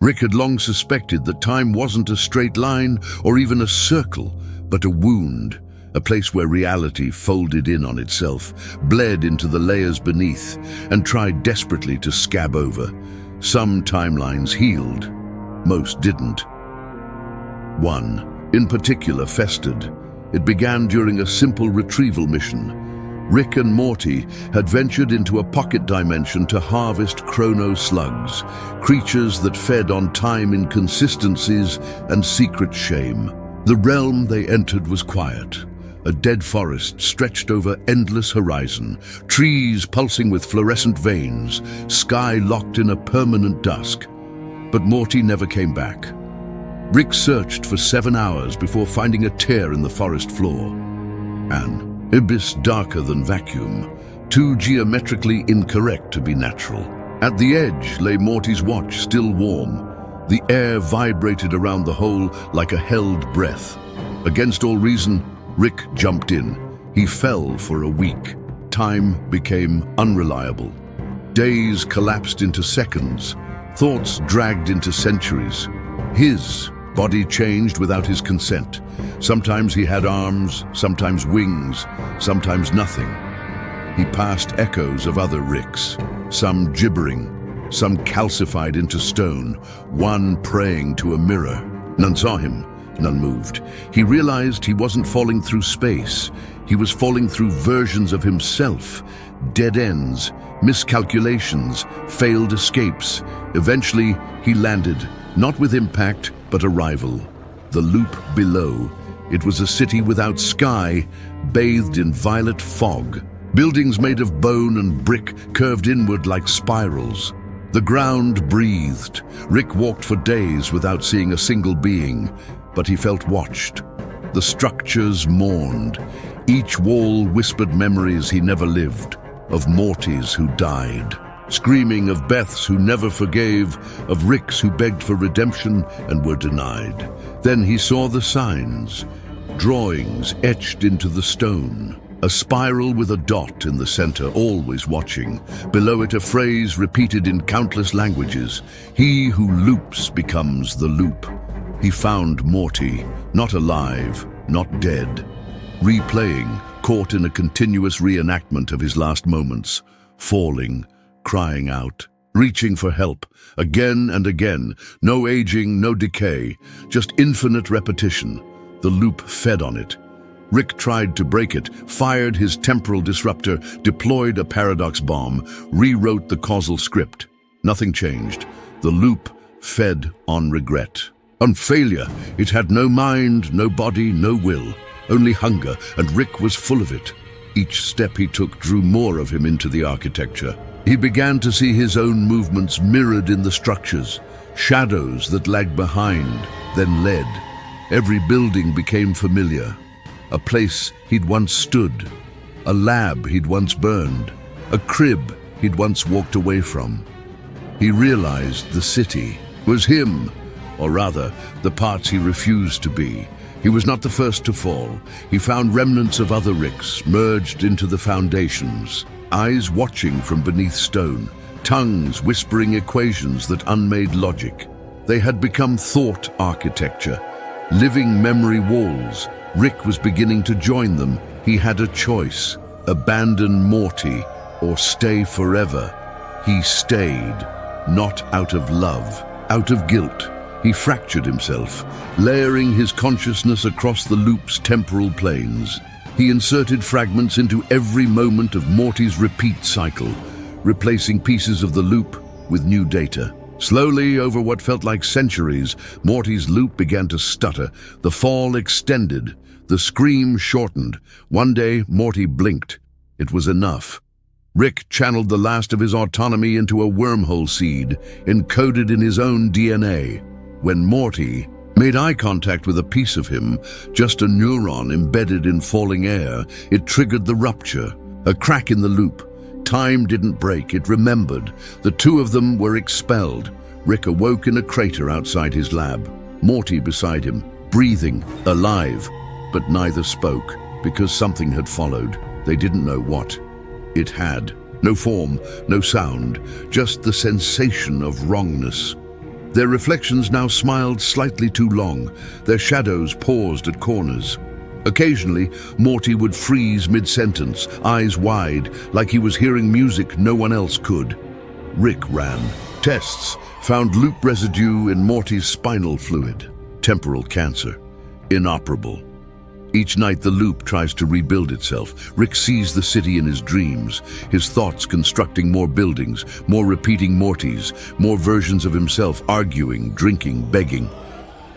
Rick had long suspected that time wasn't a straight line or even a circle, but a wound, a place where reality folded in on itself, bled into the layers beneath, and tried desperately to scab over. Some timelines healed, most didn't. One, in particular, festered. It began during a simple retrieval mission. Rick and Morty had ventured into a pocket dimension to harvest chrono slugs, creatures that fed on time inconsistencies and secret shame. The realm they entered was quiet. A dead forest stretched over endless horizon, trees pulsing with fluorescent veins, sky locked in a permanent dusk. But Morty never came back. Rick searched for 7 hours before finding a tear in the forest floor. An abyss darker than vacuum, too geometrically incorrect to be natural. At the edge lay Morty's watch, still warm. The air vibrated around the hole like a held breath. Against all reason, Rick jumped in. He fell for a week. Time became unreliable. Days collapsed into seconds. Thoughts dragged into centuries. His body changed without his consent. Sometimes he had arms, sometimes wings, sometimes nothing. He passed echoes of other Ricks, some gibbering, some calcified into stone, one praying to a mirror. None saw him, none moved. He realized he wasn't falling through space. He was falling through versions of himself, dead ends, miscalculations, failed escapes. Eventually, he landed, not with impact, but arrival. The loop below. It was a city without sky, bathed in violet fog. Buildings made of bone and brick curved inward like spirals. The ground breathed. Rick walked for days without seeing a single being, but he felt watched. The structures mourned. Each wall whispered memories he never lived, of Mortys who died. Screaming of Beths who never forgave, of Ricks who begged for redemption and were denied. Then he saw the signs, drawings etched into the stone. A spiral with a dot in the center, always watching. Below it a phrase repeated in countless languages. He who loops becomes the loop. He found Morty, not alive, not dead. Replaying, caught in a continuous reenactment of his last moments. Falling, crying out, reaching for help, again and again. No aging, no decay, just infinite repetition. The loop fed on it. Rick tried to break it, fired his temporal disruptor, deployed a paradox bomb, rewrote the causal script. Nothing changed. The loop fed on regret. On failure. It had no mind, no body, no will, only hunger, and Rick was full of it. Each step he took drew more of him into the architecture. He began to see his own movements mirrored in the structures, shadows that lagged behind, then led. Every building became familiar. A place he'd once stood, a lab he'd once burned, a crib he'd once walked away from. He realized the city was him, or rather, the parts he refused to be. He was not the first to fall. He found remnants of other Ricks merged into the foundations. Eyes watching from beneath stone, tongues whispering equations that unmade logic. They had become thought architecture, living memory walls. Rick was beginning to join them. He had a choice: abandon Morty or stay forever. He stayed, not out of love, out of guilt. He fractured himself, layering his consciousness across the loop's temporal planes. He inserted fragments into every moment of Morty's repeat cycle, replacing pieces of the loop with new data. Slowly, over what felt like centuries, Morty's loop began to stutter. The fall extended. The scream shortened. One day, Morty blinked. It was enough. Rick channeled the last of his autonomy into a wormhole seed, encoded in his own DNA. When Morty made eye contact with a piece of him, just a neuron embedded in falling air, it triggered the rupture, a crack in the loop. Time didn't break, it remembered. The two of them were expelled. Rick awoke in a crater outside his lab. Morty beside him, breathing, alive. But neither spoke, because something had followed. They didn't know what. It had. No form, no sound, just the sensation of wrongness. Their reflections now smiled slightly too long, their shadows paused at corners. Occasionally, Morty would freeze mid-sentence, eyes wide, like he was hearing music no one else could. Rick ran. Tests found loop residue in Morty's spinal fluid. Temporal cancer. Inoperable. Each night the loop tries to rebuild itself. Rick sees the city in his dreams, his thoughts constructing more buildings, more repeating Mortys, more versions of himself arguing, drinking, begging.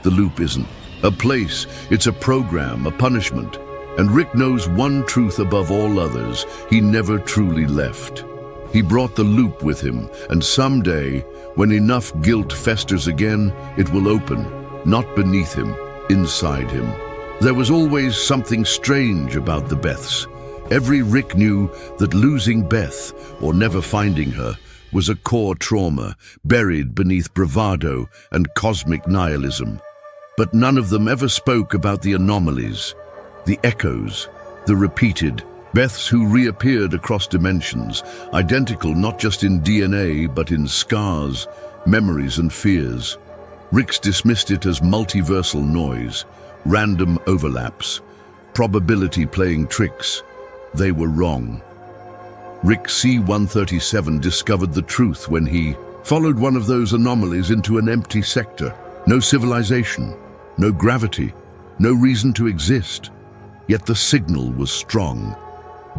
The loop isn't a place, it's a program, a punishment. And Rick knows one truth above all others: he never truly left. He brought the loop with him, and someday, when enough guilt festers again, it will open, not beneath him, inside him. There was always something strange about the Beths. Every Rick knew that losing Beth, or never finding her, was a core trauma, buried beneath bravado and cosmic nihilism. But none of them ever spoke about the anomalies, the echoes, the repeated Beths who reappeared across dimensions, identical not just in DNA but in scars, memories and fears. Rick's dismissed it as multiversal noise, random overlaps, probability playing tricks. They were wrong. Rick C-137 discovered the truth when he followed one of those anomalies into an empty sector. No civilization, no gravity, no reason to exist. Yet the signal was strong.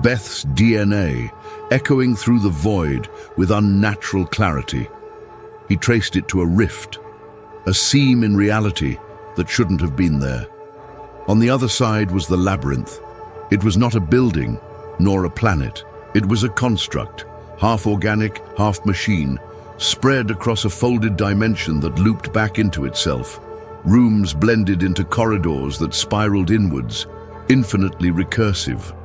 Beth's DNA, echoing through the void with unnatural clarity. He traced it to a rift, a seam in reality that shouldn't have been there. On the other side was the labyrinth. It was not a building, nor a planet. It was a construct, half organic, half machine, spread across a folded dimension that looped back into itself. Rooms blended into corridors that spiraled inwards, infinitely recursive.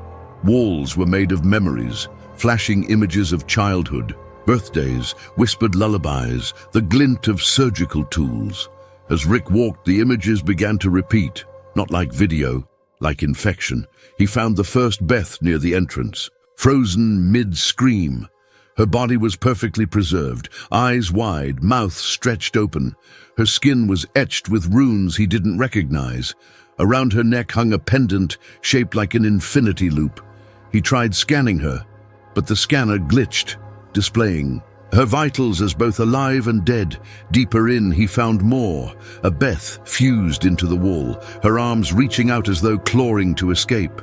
Walls were made of memories, flashing images of childhood, birthdays, whispered lullabies, the glint of surgical tools. As Rick walked, the images began to repeat, not like video, like infection. He found the first Beth near the entrance, frozen mid-scream. Her body was perfectly preserved, eyes wide, mouth stretched open. Her skin was etched with runes he didn't recognize. Around her neck hung a pendant shaped like an infinity loop. He tried scanning her, but the scanner glitched, displaying her vitals as both alive and dead. Deeper in, he found more, a Beth fused into the wall, her arms reaching out as though clawing to escape.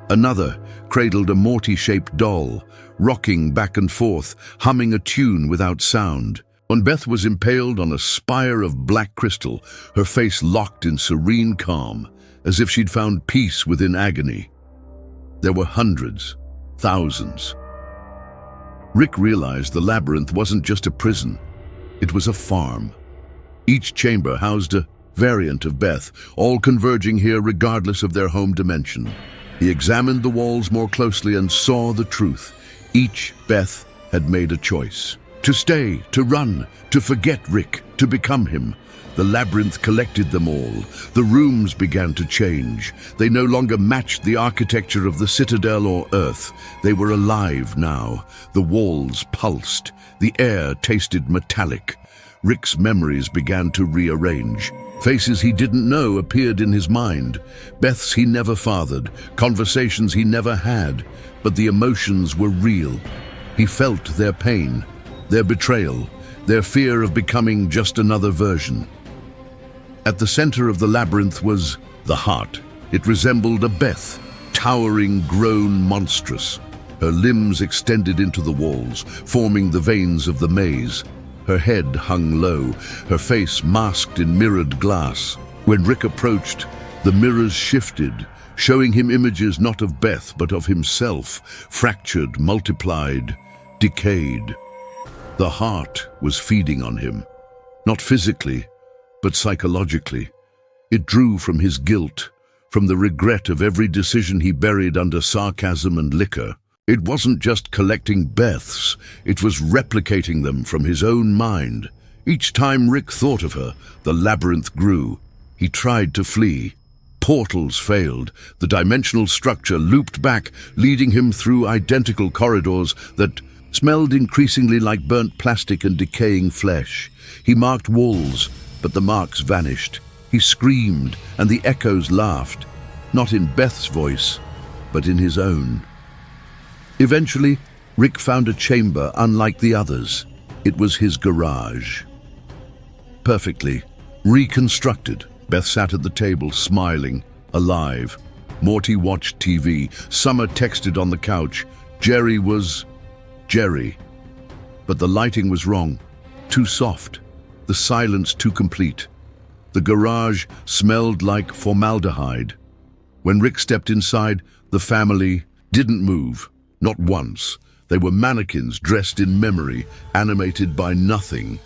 Another cradled a Morty-shaped doll, rocking back and forth, humming a tune without sound. When Beth was impaled on a spire of black crystal, her face locked in serene calm, as if she'd found peace within agony. There were hundreds, thousands. Rick realized the labyrinth wasn't just a prison, it was a farm. Each chamber housed a variant of Beth, all converging here regardless of their home dimension. He examined the walls more closely and saw the truth. Each Beth had made a choice. To stay, to run, to forget Rick, to become him. The labyrinth collected them all. The rooms began to change. They no longer matched the architecture of the Citadel or Earth. They were alive now. The walls pulsed. The air tasted metallic. Rick's memories began to rearrange. Faces he didn't know appeared in his mind. Beths he never fathered, conversations he never had. But the emotions were real. He felt their pain, their betrayal, their fear of becoming just another version. At the center of the labyrinth was the heart. It resembled a Beth, towering, grown, monstrous. Her limbs extended into the walls, forming the veins of the maze. Her head hung low, her face masked in mirrored glass. When Rick approached, the mirrors shifted, showing him images not of Beth but of himself, fractured, multiplied, decayed. The heart was feeding on him, not physically, but psychologically. It drew from his guilt, from the regret of every decision he buried under sarcasm and liquor. It wasn't just collecting Beths, it was replicating them from his own mind. Each time Rick thought of her, the labyrinth grew. He tried to flee. Portals failed. The dimensional structure looped back, leading him through identical corridors that smelled increasingly like burnt plastic and decaying flesh. He marked walls, but the marks vanished. He screamed, and the echoes laughed, not in Beth's voice, but in his own. Eventually, Rick found a chamber unlike the others. It was his garage. Perfectly reconstructed. Beth sat at the table, smiling, alive. Morty watched TV. Summer texted on the couch. Jerry was Jerry. But the lighting was wrong. Too soft. The silence too complete. The garage smelled like formaldehyde. When Rick stepped inside, the family didn't move. Not once. They were mannequins dressed in memory, animated by nothing.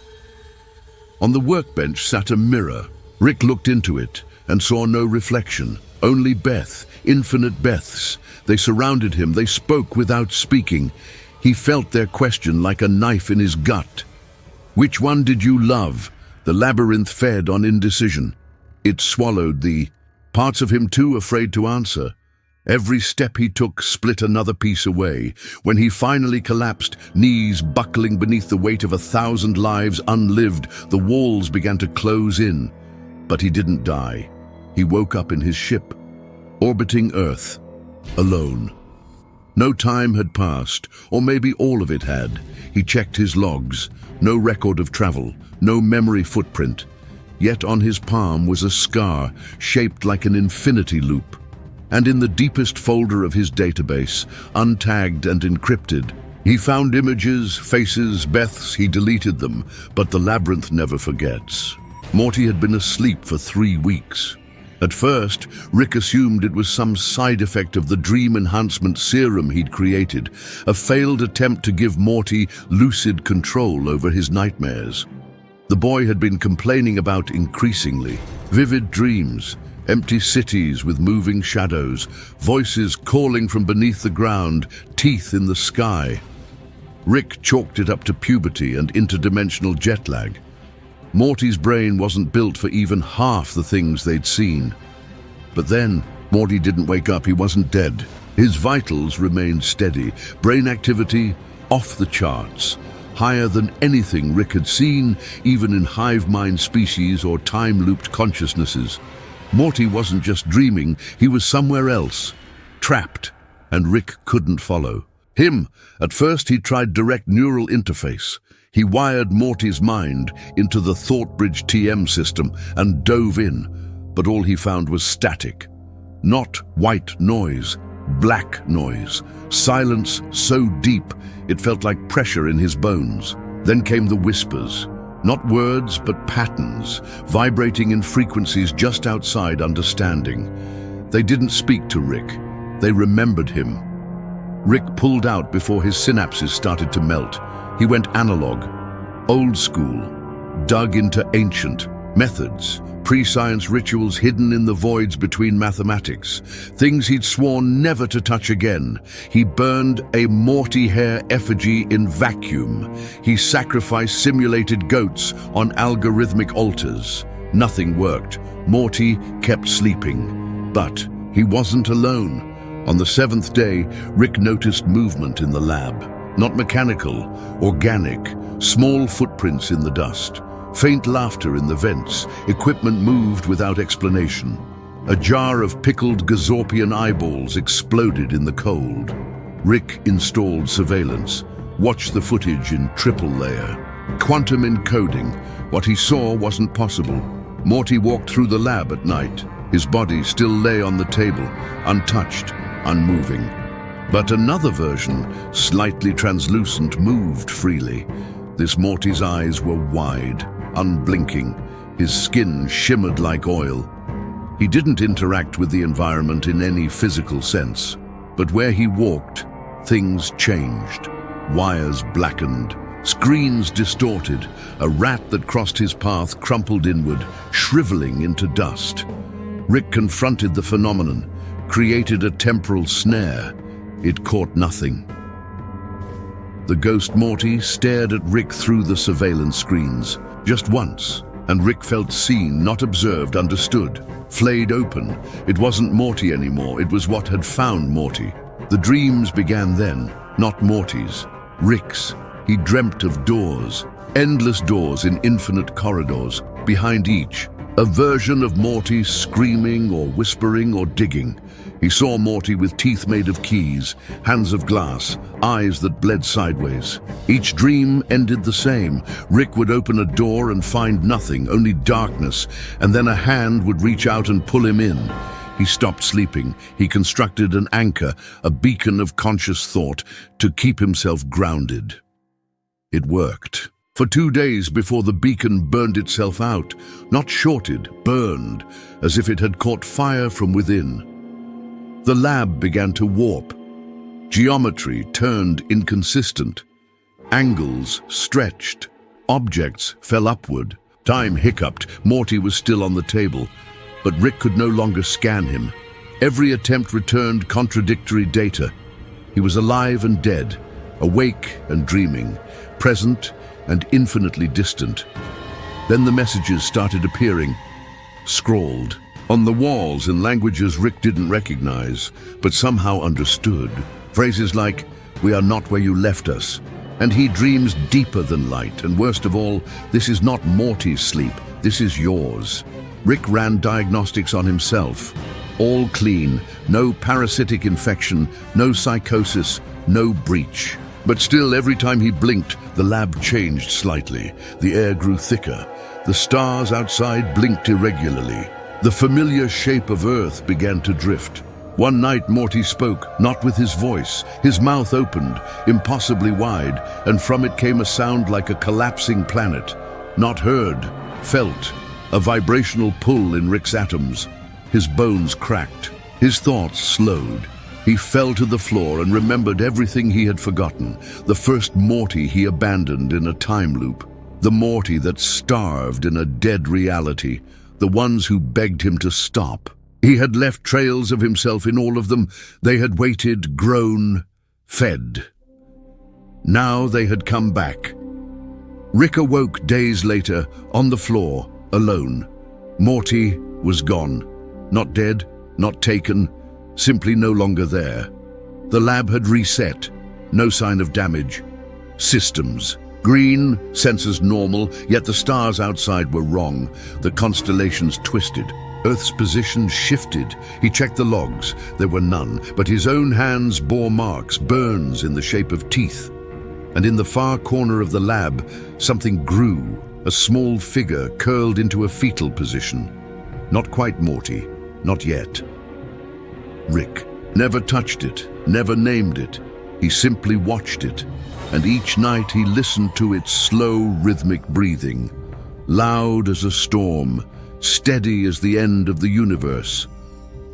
On the workbench sat a mirror. Rick looked into it and saw no reflection. Only Beth, infinite Beths. They surrounded him. They spoke without speaking. He felt their question like a knife in his gut. Which one did you love? The labyrinth fed on indecision. It swallowed the parts of him too afraid to answer. Every step he took split another piece away. When he finally collapsed, knees buckling beneath the weight of 1,000 lives unlived, the walls began to close in. But he didn't die. He woke up in his ship, orbiting Earth, alone. No time had passed, or maybe all of it had. He checked his logs. No record of travel, no memory footprint. Yet on his palm was a scar shaped like an infinity loop. And in the deepest folder of his database, untagged and encrypted, he found images, faces, Beths. He deleted them, but the labyrinth never forgets. Morty had been asleep for 3 weeks. At first, Rick assumed it was some side effect of the dream enhancement serum he'd created, a failed attempt to give Morty lucid control over his nightmares. The boy had been complaining about increasingly vivid dreams, empty cities with moving shadows, voices calling from beneath the ground, teeth in the sky. Rick chalked it up to puberty and interdimensional jet lag. Morty's brain wasn't built for even half the things they'd seen. But then, Morty didn't wake up. He wasn't dead. His vitals remained steady, brain activity off the charts, higher than anything Rick had seen, even in hive mind species or time-looped consciousnesses. Morty wasn't just dreaming, he was somewhere else, trapped, and Rick couldn't follow him. At first he tried direct neural interface. He wired Morty's mind into the ThoughtBridge TM system and dove in, but all he found was static. Not white noise, black noise. Silence so deep, it felt like pressure in his bones. Then came the whispers. Not words, but patterns, vibrating in frequencies just outside understanding. They didn't speak to Rick. They remembered him. Rick pulled out before his synapses started to melt. He went analog, old school, dug into ancient methods, pre-science rituals hidden in the voids between mathematics, things he'd sworn never to touch again. He burned a Morty hair effigy in vacuum. He sacrificed simulated goats on algorithmic altars. Nothing worked. Morty kept sleeping. But he wasn't alone. On the 7th day, Rick noticed movement in the lab. Not mechanical, organic, small footprints in the dust. Faint laughter in the vents. Equipment moved without explanation. A jar of pickled Gazorpian eyeballs exploded in the cold. Rick installed surveillance. Watched the footage in triple layer. Quantum encoding. What he saw wasn't possible. Morty walked through the lab at night. His body still lay on the table, untouched, unmoving. But another version, slightly translucent, moved freely. This Morty's eyes were wide, unblinking. His skin shimmered like oil. He didn't interact with the environment in any physical sense. But where he walked, things changed. Wires blackened, screens distorted. A rat that crossed his path crumpled inward, shriveling into dust. Rick confronted the phenomenon, created a temporal snare. It caught nothing. The ghost Morty stared at Rick through the surveillance screens. Just once, and Rick felt seen, not observed, understood. Flayed open. It wasn't Morty anymore, it was what had found Morty. The dreams began then, not Morty's. Rick's. He dreamt of doors, endless doors in infinite corridors. Behind each, a version of Morty screaming or whispering or digging. He saw Morty with teeth made of keys, hands of glass, eyes that bled sideways. Each dream ended the same. Rick would open a door and find nothing, only darkness, and then a hand would reach out and pull him in. He stopped sleeping. He constructed an anchor, a beacon of conscious thought, to keep himself grounded. It worked. For 2 days before the beacon burned itself out, not shorted, burned, as if it had caught fire from within. The lab began to warp. Geometry turned inconsistent. Angles stretched. Objects fell upward. Time hiccuped. Morty was still on the table, but Rick could no longer scan him. Every attempt returned contradictory data. He was alive and dead, awake and dreaming, present and infinitely distant. Then the messages started appearing, scrawled on the walls in languages Rick didn't recognize, but somehow understood. Phrases like, "We are not where you left us," and "He dreams deeper than light," and worst of all, "This is not Morty's sleep, this is yours." Rick ran diagnostics on himself. All clean, no parasitic infection, no psychosis, no breach. But still, every time he blinked, the lab changed slightly. The air grew thicker. The stars outside blinked irregularly. The familiar shape of Earth began to drift. One night, Morty spoke, not with his voice. His mouth opened, impossibly wide, and from it came a sound like a collapsing planet. Not heard, felt. A vibrational pull in Rick's atoms. His bones cracked. His thoughts slowed. He fell to the floor and remembered everything he had forgotten. The first Morty he abandoned in a time loop. The Morty that starved in a dead reality. The ones who begged him to stop. He had left trails of himself in all of them. They had waited, grown, fed. Now they had come back. Rick awoke days later, on the floor, alone. Morty was gone. Not dead, not taken, simply no longer there. The lab had reset. No sign of damage. Systems. Green, sensors normal, yet the stars outside were wrong. The constellations twisted. Earth's position shifted. He checked the logs. There were none, but his own hands bore marks, burns in the shape of teeth. And in the far corner of the lab, something grew. A small figure curled into a fetal position. Not quite Morty, not yet. Rick never touched it, never named it. He simply watched it, and each night he listened to its slow, rhythmic breathing, loud as a storm, steady as the end of the universe.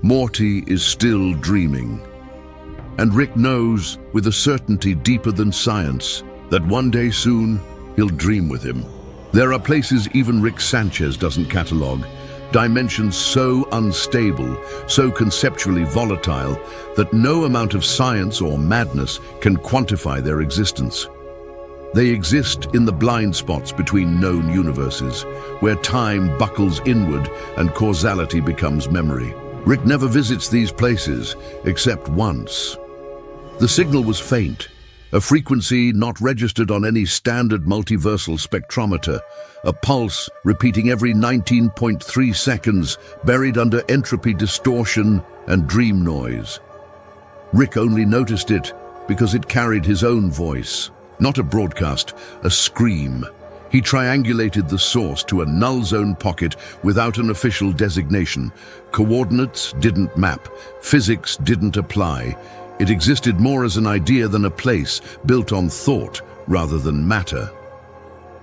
Morty is still dreaming. And Rick knows, with a certainty deeper than science, that one day soon he'll dream with him. There are places even Rick Sanchez doesn't catalog, dimensions so unstable, so conceptually volatile, that no amount of science or madness can quantify their existence. They exist in the blind spots between known universes, where time buckles inward and causality becomes memory. Rick never visits these places, except once. The signal was faint, a frequency not registered on any standard multiversal spectrometer, a pulse repeating every 19.3 seconds, buried under entropy distortion and dream noise. Rick only noticed it because it carried his own voice. Not a broadcast, a scream. He triangulated the source to a null zone pocket without an official designation. Coordinates didn't map, physics didn't apply. It existed more as an idea than a place, built on thought rather than matter.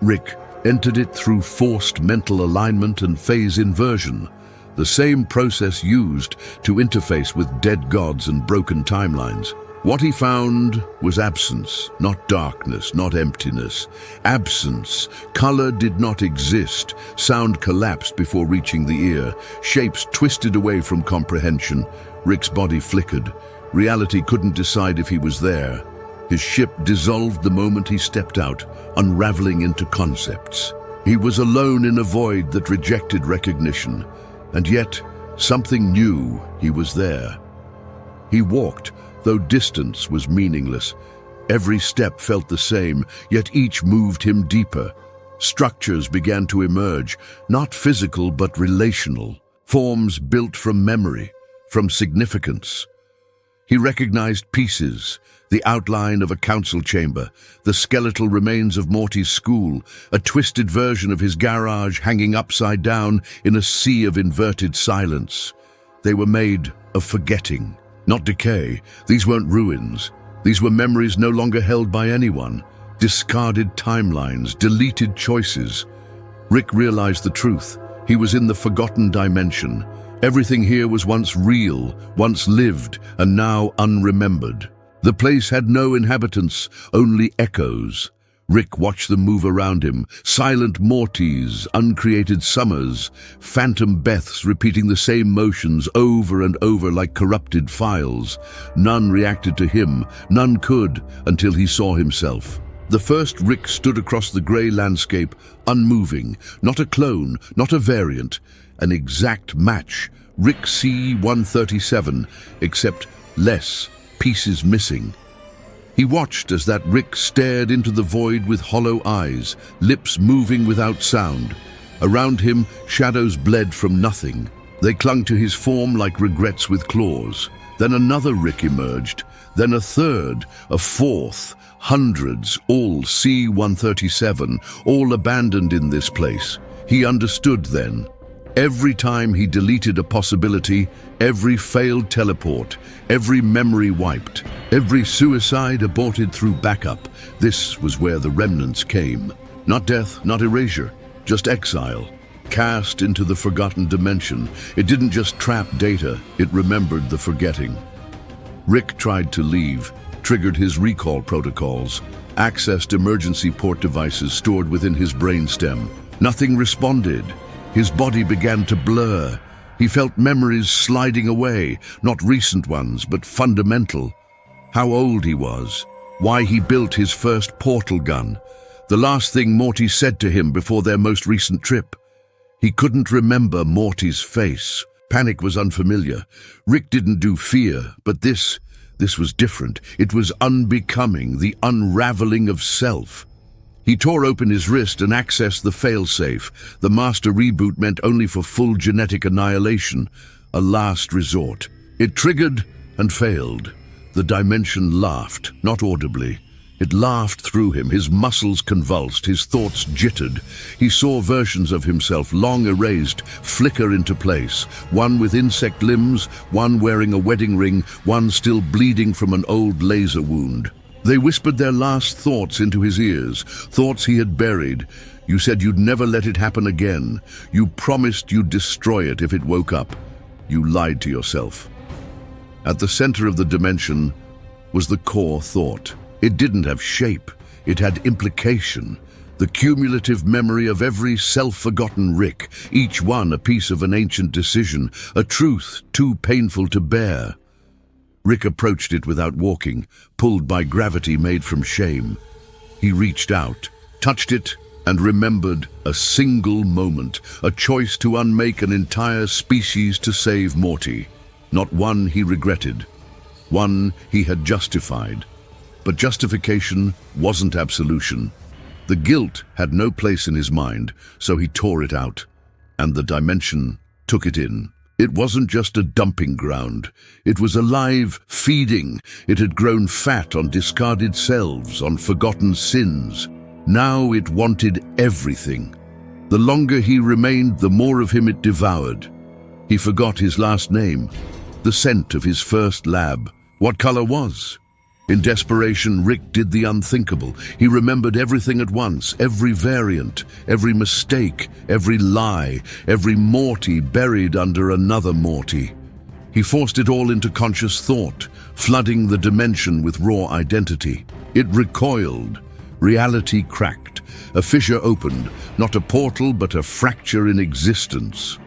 Rick entered it through forced mental alignment and phase inversion, the same process used to interface with dead gods and broken timelines. What he found was absence, not darkness, not emptiness. Absence. Color did not exist. Sound collapsed before reaching the ear. Shapes twisted away from comprehension. Rick's body flickered. Reality couldn't decide if he was there. His ship dissolved the moment he stepped out, unraveling into concepts. He was alone in a void that rejected recognition, and yet something knew he was there. He walked, though distance was meaningless. Every step felt the same, yet each moved him deeper. Structures began to emerge, not physical but relational. Forms built from memory, from significance. He recognized pieces, the outline of a council chamber, the skeletal remains of Morty's school, a twisted version of his garage hanging upside down in a sea of inverted silence. They were made of forgetting, not decay. These weren't ruins. These were memories no longer held by anyone. Discarded timelines, deleted choices. Rick realized the truth. He was in the forgotten dimension. Everything here was once real, once lived, and now unremembered. The place had no inhabitants, only echoes. Rick watched them move around him. Silent Mortys, uncreated summers, phantom Beths repeating the same motions over and over like corrupted files. None reacted to him, none could, until he saw himself. The first Rick stood across the grey landscape, unmoving, not a clone, not a variant, an exact match. Rick C-137, except less, pieces missing. He watched as that Rick stared into the void with hollow eyes, lips moving without sound. Around him, shadows bled from nothing. They clung to his form like regrets with claws. Then another Rick emerged, then a third, a fourth, hundreds, all C-137, all abandoned in this place. He understood then. Every time he deleted a possibility, every failed teleport, every memory wiped, every suicide aborted through backup, this was where the remnants came. Not death, not erasure, just exile. Cast into the forgotten dimension. It didn't just trap data, it remembered the forgetting. Rick tried to leave, triggered his recall protocols, accessed emergency port devices stored within his brainstem. Nothing responded. His body began to blur. He felt memories sliding away, not recent ones, but fundamental. How old he was, why he built his first portal gun, the last thing Morty said to him before their most recent trip. He couldn't remember Morty's face. Panic was unfamiliar. Rick didn't do fear, but this was different. It was unbecoming, the unraveling of self. He tore open his wrist and accessed the failsafe. The master reboot meant only for full genetic annihilation, a last resort. It triggered and failed. The dimension laughed, not audibly. It laughed through him, his muscles convulsed, his thoughts jittered. He saw versions of himself, long erased, flicker into place. One with insect limbs, one wearing a wedding ring, one still bleeding from an old laser wound. They whispered their last thoughts into his ears, thoughts he had buried. You said you'd never let it happen again. You promised you'd destroy it if it woke up. You lied to yourself. At the center of the dimension was the core thought. It didn't have shape, it had implication. The cumulative memory of every self-forgotten Rick, each one a piece of an ancient decision, a truth too painful to bear. Rick approached it without walking, pulled by gravity made from shame. He reached out, touched it, and remembered a single moment, a choice to unmake an entire species to save Morty. Not one he regretted, one he had justified. But justification wasn't absolution. The guilt had no place in his mind, so he tore it out, and the dimension took it in. It wasn't just a dumping ground. It was alive, feeding. It had grown fat on discarded selves, on forgotten sins. Now it wanted everything. The longer he remained, the more of him it devoured. He forgot his last name, the scent of his first lab, what color was. In desperation, Rick did the unthinkable. He remembered everything at once, every variant, every mistake, every lie, every Morty buried under another Morty. He forced it all into conscious thought, flooding the dimension with raw identity. It recoiled. Reality cracked. A fissure opened, not a portal, but a fracture in existence.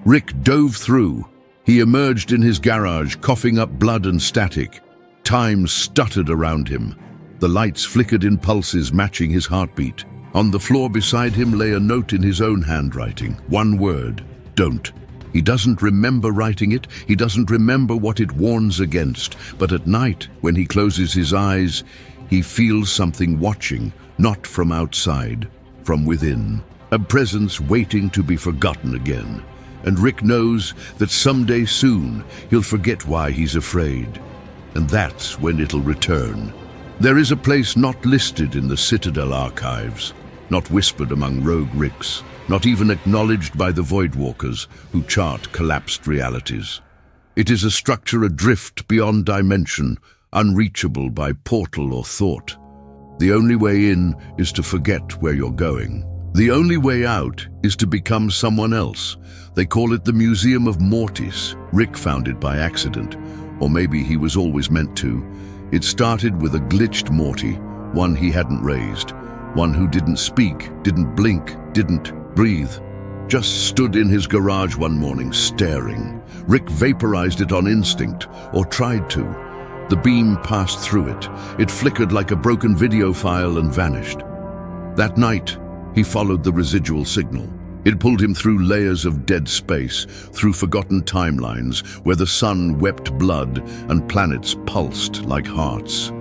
Rick dove through. He emerged in his garage, coughing up blood and static. Time stuttered around him. The lights flickered in pulses matching his heartbeat. On the floor beside him lay a note in his own handwriting. One word: don't. He doesn't remember writing it, he doesn't remember what it warns against, but at night, when he closes his eyes, he feels something watching, not from outside, from within. A presence waiting to be forgotten again. And Rick knows that someday soon he'll forget why he's afraid. And that's when it'll return. There is a place not listed in the Citadel archives, not whispered among rogue Ricks, not even acknowledged by the Voidwalkers who chart collapsed realities. It is a structure adrift beyond dimension, unreachable by portal or thought. The only way in is to forget where you're going. The only way out is to become someone else. They call it the Museum of Mortis. Rick found it by accident, or maybe he was always meant to. It started with a glitched Morty, one he hadn't raised, one who didn't speak, didn't blink, didn't breathe. Just stood in his garage one morning, staring. Rick vaporized it on instinct, or tried to. The beam passed through it. It flickered like a broken video file and vanished. That night, he followed the residual signal. It pulled him through layers of dead space, through forgotten timelines where the sun wept blood and planets pulsed like hearts.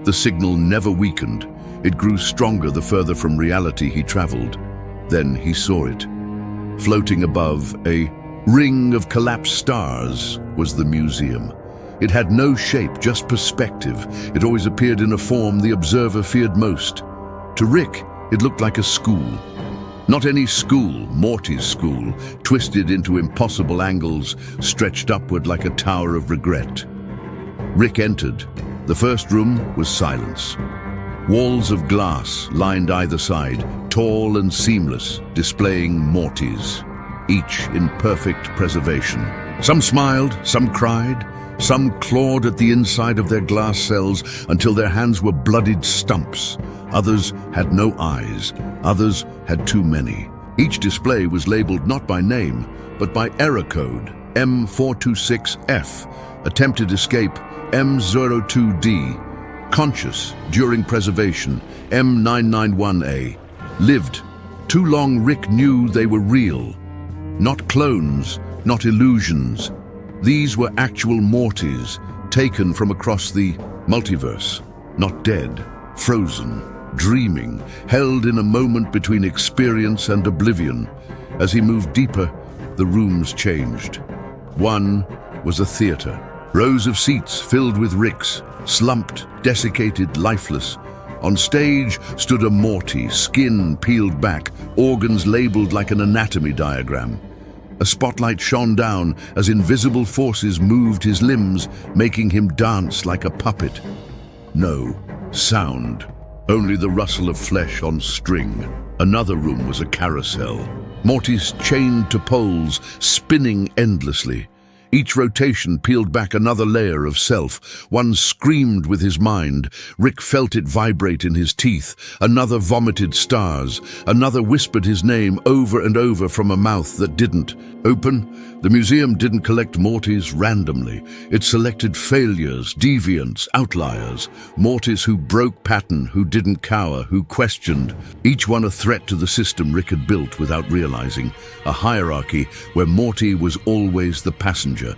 The signal never weakened. It grew stronger the further from reality he traveled. Then he saw it. Floating above, a ring of collapsed stars, was the museum. It had no shape, just perspective. It always appeared in a form the observer feared most. To Rick, it looked like a school. Not any school, Morty's school, twisted into impossible angles, stretched upward like a tower of regret. Rick entered. The first room was silence. Walls of glass lined either side, tall and seamless, displaying Mortys, each in perfect preservation. Some smiled, some cried, some clawed at the inside of their glass cells until their hands were bloodied stumps. Others had no eyes, others had too many. Each display was labeled not by name, but by error code, M426F, attempted escape, M02D, conscious during preservation, M991A, lived. Too long Rick knew they were real. Not clones, not illusions. These were actual Mortys, taken from across the multiverse, not dead, frozen, dreaming, held in a moment between experience and oblivion. As he moved deeper, the rooms changed. One was a theater. Rows of seats filled with Ricks, slumped, desiccated, lifeless. On stage stood a Morty, skin peeled back, organs labeled like an anatomy diagram. A spotlight shone down as invisible forces moved his limbs, making him dance like a puppet. No sound, only the rustle of flesh on string. Another room was a carousel. Mortys chained to poles, spinning endlessly. Each rotation peeled back another layer of self. One screamed with his mind. Rick felt it vibrate in his teeth. Another vomited stars. Another whispered his name over and over from a mouth that didn't open. The museum didn't collect Mortys randomly. It selected failures, deviants, outliers. Mortys who broke pattern, who didn't cower, who questioned. Each one a threat to the system Rick had built without realizing. A hierarchy where Morty was always the passenger.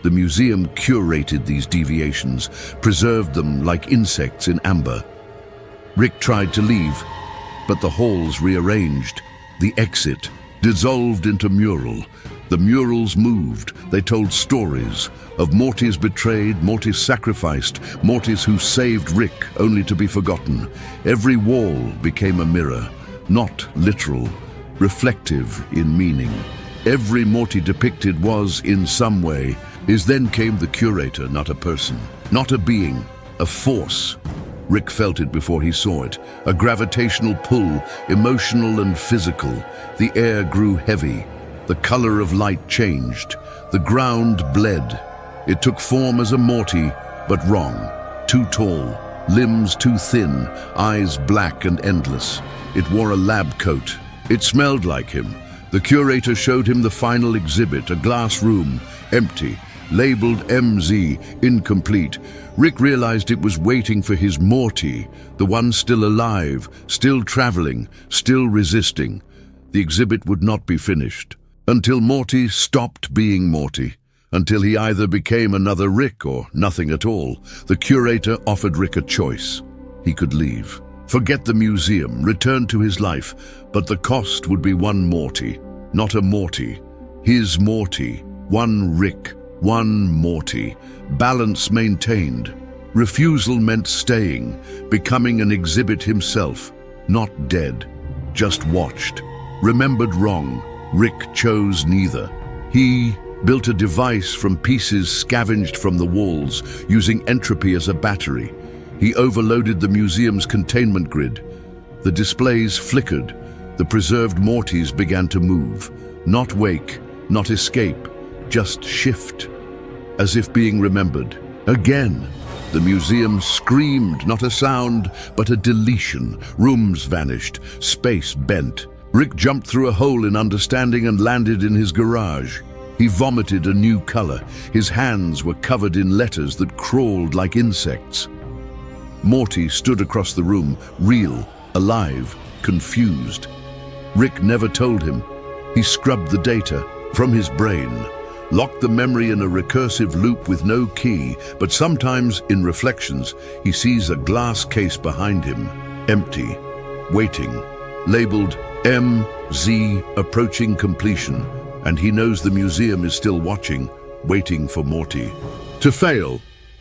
The museum curated these deviations, preserved them like insects in amber. Rick tried to leave, but the halls rearranged. The exit dissolved into mural. The murals moved. They told stories of Mortys betrayed, Mortys sacrificed, Mortys who saved Rick only to be forgotten. Every wall became a mirror, not literal, reflective in meaning. Every Morty depicted was, in some way, then came the curator, not a person, not a being, a force. Rick felt it before he saw it, a gravitational pull, emotional and physical. The air grew heavy. The color of light changed. The ground bled. It took form as a Morty, but wrong. Too tall, limbs too thin, eyes black and endless. It wore a lab coat. It smelled like him. The curator showed him the final exhibit, a glass room, empty, labeled MZ, incomplete. Rick realized it was waiting for his Morty, the one still alive, still traveling, still resisting. The exhibit would not be finished. Until Morty stopped being Morty. Until he either became another Rick or nothing at all. The curator offered Rick a choice. He could leave. Forget the museum, return to his life, but the cost would be one Morty, not a Morty. His Morty, one Rick, one Morty. Balance maintained. Refusal meant staying, becoming an exhibit himself, not dead, just watched. Remembered wrong, Rick chose neither. He built a device from pieces scavenged from the walls, using entropy as a battery. He overloaded the museum's containment grid. The displays flickered. The preserved Mortys began to move. Not wake, not escape, just shift. As if being remembered. Again, the museum screamed, not a sound, but a deletion. Rooms vanished, space bent. Rick jumped through a hole in understanding and landed in his garage. He vomited a new color. His hands were covered in letters that crawled like insects. Morty stood across the room, real, alive, confused. Rick never told him. He scrubbed the data from his brain, locked the memory in a recursive loop with no key, but sometimes, in reflections, he sees a glass case behind him, empty, waiting, labeled MZ, approaching completion, and he knows the museum is still watching, waiting for Morty. To fail,